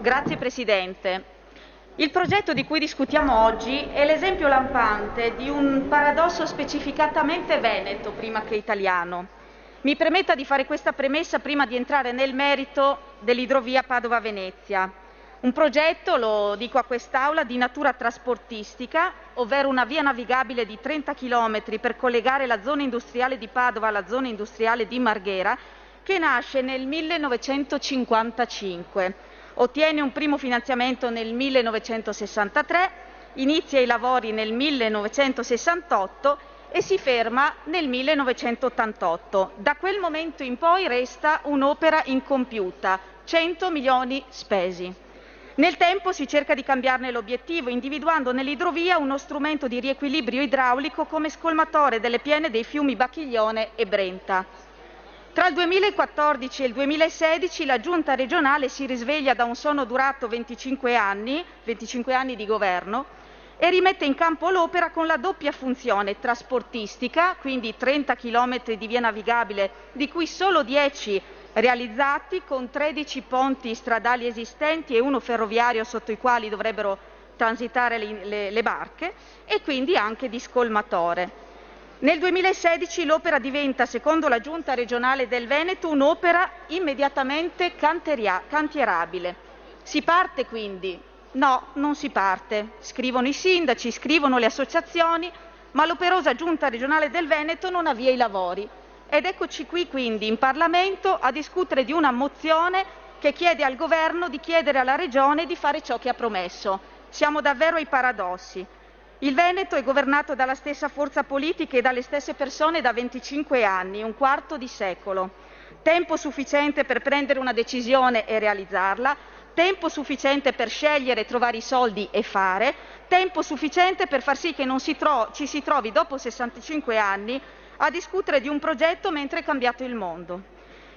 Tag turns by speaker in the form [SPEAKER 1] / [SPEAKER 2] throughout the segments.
[SPEAKER 1] Grazie Presidente. Il progetto di cui discutiamo oggi è l'esempio lampante di un paradosso specificatamente veneto prima che italiano. Mi permetta di fare questa premessa prima di entrare nel merito dell'idrovia Padova-Venezia. Un progetto, lo dico a quest'Aula, di natura trasportistica, ovvero una via navigabile di 30 km per collegare la zona industriale di Padova alla zona industriale di Marghera, che nasce nel 1955. Ottiene un primo finanziamento nel 1963, inizia i lavori nel 1968 e si ferma nel 1988. Da quel momento in poi resta un'opera incompiuta, 100 milioni spesi. Nel tempo si cerca di cambiarne l'obiettivo, individuando nell'idrovia uno strumento di riequilibrio idraulico come scolmatore delle piene dei fiumi Bacchiglione e Brenta. Tra il 2014 e il 2016 la Giunta regionale si risveglia da un sonno durato 25 anni di governo, e rimette in campo l'opera con la doppia funzione trasportistica, quindi 30 km di via navigabile, di cui solo 10 realizzati, con 13 ponti stradali esistenti e uno ferroviario sotto i quali dovrebbero transitare le barche, e quindi anche di scolmatore. Nel 2016 l'opera diventa, secondo la Giunta regionale del Veneto, un'opera immediatamente cantierabile. Si parte quindi? No, non si parte. Scrivono i sindaci, scrivono le associazioni, ma l'operosa Giunta regionale del Veneto non avvia i lavori. Ed eccoci qui quindi in Parlamento a discutere di una mozione che chiede al Governo di chiedere alla Regione di fare ciò che ha promesso. Siamo davvero ai paradossi. Il Veneto è governato dalla stessa forza politica e dalle stesse persone da 25 anni, un quarto di secolo. Tempo sufficiente per prendere una decisione e realizzarla, tempo sufficiente per scegliere, trovare i soldi e fare, tempo sufficiente per far sì che non ci si trovi dopo 65 anni a discutere di un progetto mentre è cambiato il mondo.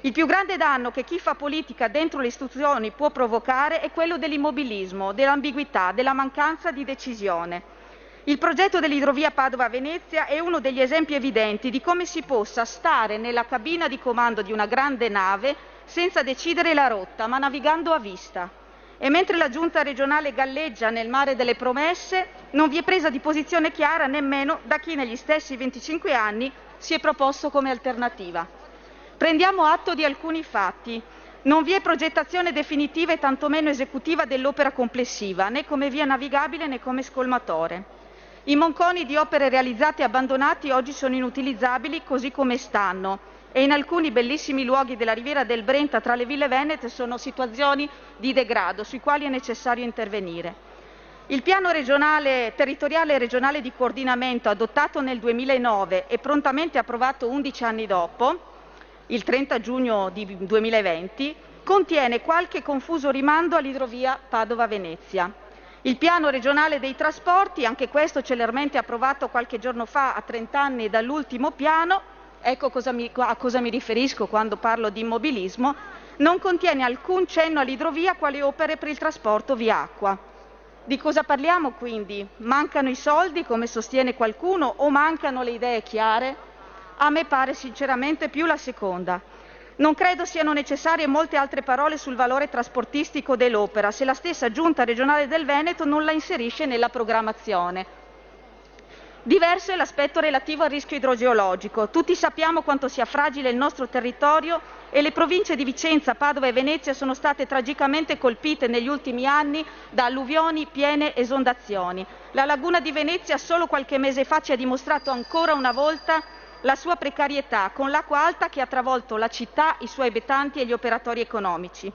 [SPEAKER 1] Il più grande danno che chi fa politica dentro le istituzioni può provocare è quello dell'immobilismo, dell'ambiguità, della mancanza di decisione. Il progetto dell'idrovia Padova-Venezia è uno degli esempi evidenti di come si possa stare nella cabina di comando di una grande nave senza decidere la rotta, ma navigando a vista. E mentre la Giunta regionale galleggia nel mare delle promesse, non vi è presa di posizione chiara nemmeno da chi negli stessi 25 anni si è proposto come alternativa. Prendiamo atto di alcuni fatti. Non vi è progettazione definitiva e tantomeno esecutiva dell'opera complessiva, né come via navigabile né come scolmatore. I monconi di opere realizzate e abbandonati oggi sono inutilizzabili così come stanno, e in alcuni bellissimi luoghi della riviera del Brenta tra le ville venete sono situazioni di degrado sui quali è necessario intervenire. Il piano territoriale regionale di coordinamento adottato nel 2009 e prontamente approvato 11 anni dopo, il 30 giugno 2020, contiene qualche confuso rimando all'idrovia Padova-Venezia. Il piano regionale dei trasporti, anche questo celermente approvato qualche giorno fa a 30 anni dall'ultimo piano, ecco a cosa mi riferisco quando parlo di immobilismo, non contiene alcun cenno all'idrovia quale opere per il trasporto via acqua. Di cosa parliamo quindi? Mancano i soldi, come sostiene qualcuno, o mancano le idee chiare? A me pare sinceramente più la seconda. Non credo siano necessarie molte altre parole sul valore trasportistico dell'opera, se la stessa Giunta regionale del Veneto non la inserisce nella programmazione. Diverso è l'aspetto relativo al rischio idrogeologico. Tutti sappiamo quanto sia fragile il nostro territorio e le province di Vicenza, Padova e Venezia sono state tragicamente colpite negli ultimi anni da alluvioni, piene, esondazioni. La laguna di Venezia solo qualche mese fa ci ha dimostrato ancora una volta la sua precarietà, con l'acqua alta che ha travolto la città, i suoi abitanti e gli operatori economici.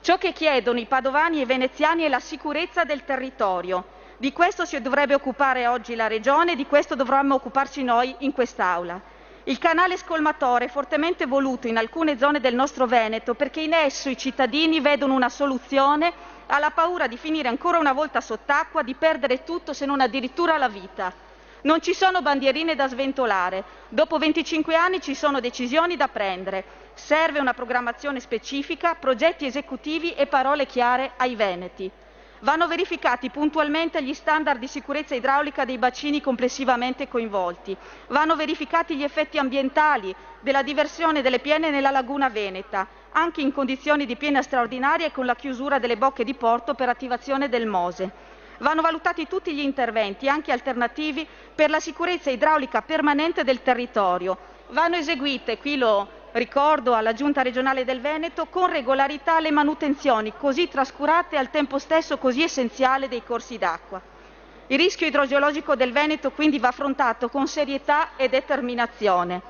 [SPEAKER 1] Ciò che chiedono i padovani e i veneziani è la sicurezza del territorio. Di questo si dovrebbe occupare oggi la Regione e di questo dovremmo occuparci noi in quest'Aula. Il canale scolmatore è fortemente voluto in alcune zone del nostro Veneto perché in esso i cittadini vedono una soluzione alla paura di finire ancora una volta sott'acqua, di perdere tutto se non addirittura la vita. Non ci sono bandierine da sventolare. Dopo 25 anni ci sono decisioni da prendere. Serve una programmazione specifica, progetti esecutivi e parole chiare ai veneti. Vanno verificati puntualmente gli standard di sicurezza idraulica dei bacini complessivamente coinvolti. Vanno verificati gli effetti ambientali della diversione delle piene nella laguna veneta. anche in condizioni di piena straordinaria e con la chiusura delle bocche di porto per attivazione del Mose. Vanno valutati tutti gli interventi, anche alternativi, per la sicurezza idraulica permanente del territorio. Vanno eseguite, qui lo ricordo alla Giunta regionale del Veneto, con regolarità le manutenzioni così trascurate e al tempo stesso così essenziali dei corsi d'acqua. Il rischio idrogeologico del Veneto quindi va affrontato con serietà e determinazione.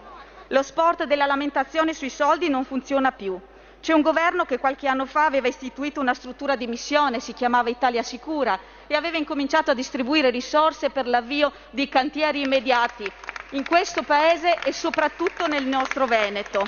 [SPEAKER 1] Lo sport della lamentazione sui soldi non funziona più. C'è un governo che qualche anno fa aveva istituito una struttura di missione, si chiamava Italia Sicura, e aveva incominciato a distribuire risorse per l'avvio di cantieri immediati in questo Paese e soprattutto nel nostro Veneto.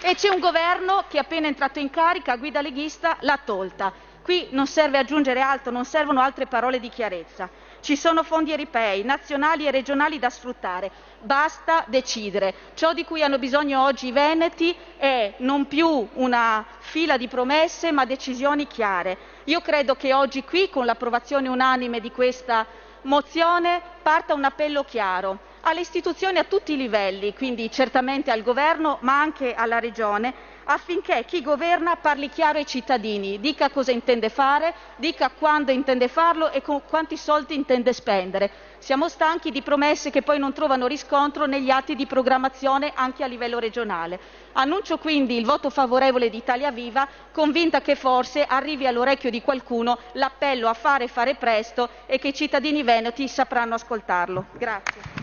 [SPEAKER 1] E c'è un governo che appena entrato in carica, a guida leghista, l'ha tolta. Qui non serve aggiungere altro, non servono altre parole di chiarezza. Ci sono fondi europei, nazionali e regionali da sfruttare. Basta decidere. Ciò di cui hanno bisogno oggi i veneti è non più una fila di promesse, ma decisioni chiare. Io credo che oggi qui, con l'approvazione unanime di questa mozione, parta un appello chiaro alle istituzioni a tutti i livelli, quindi certamente al governo ma anche alla regione, affinché chi governa parli chiaro ai cittadini, dica cosa intende fare, dica quando intende farlo e con quanti soldi intende spendere. Siamo stanchi di promesse che poi non trovano riscontro negli atti di programmazione anche a livello regionale. Annuncio quindi il voto favorevole di Italia Viva, convinta che forse arrivi all'orecchio di qualcuno l'appello a fare presto e che i cittadini veneti sapranno ascoltarlo. Grazie.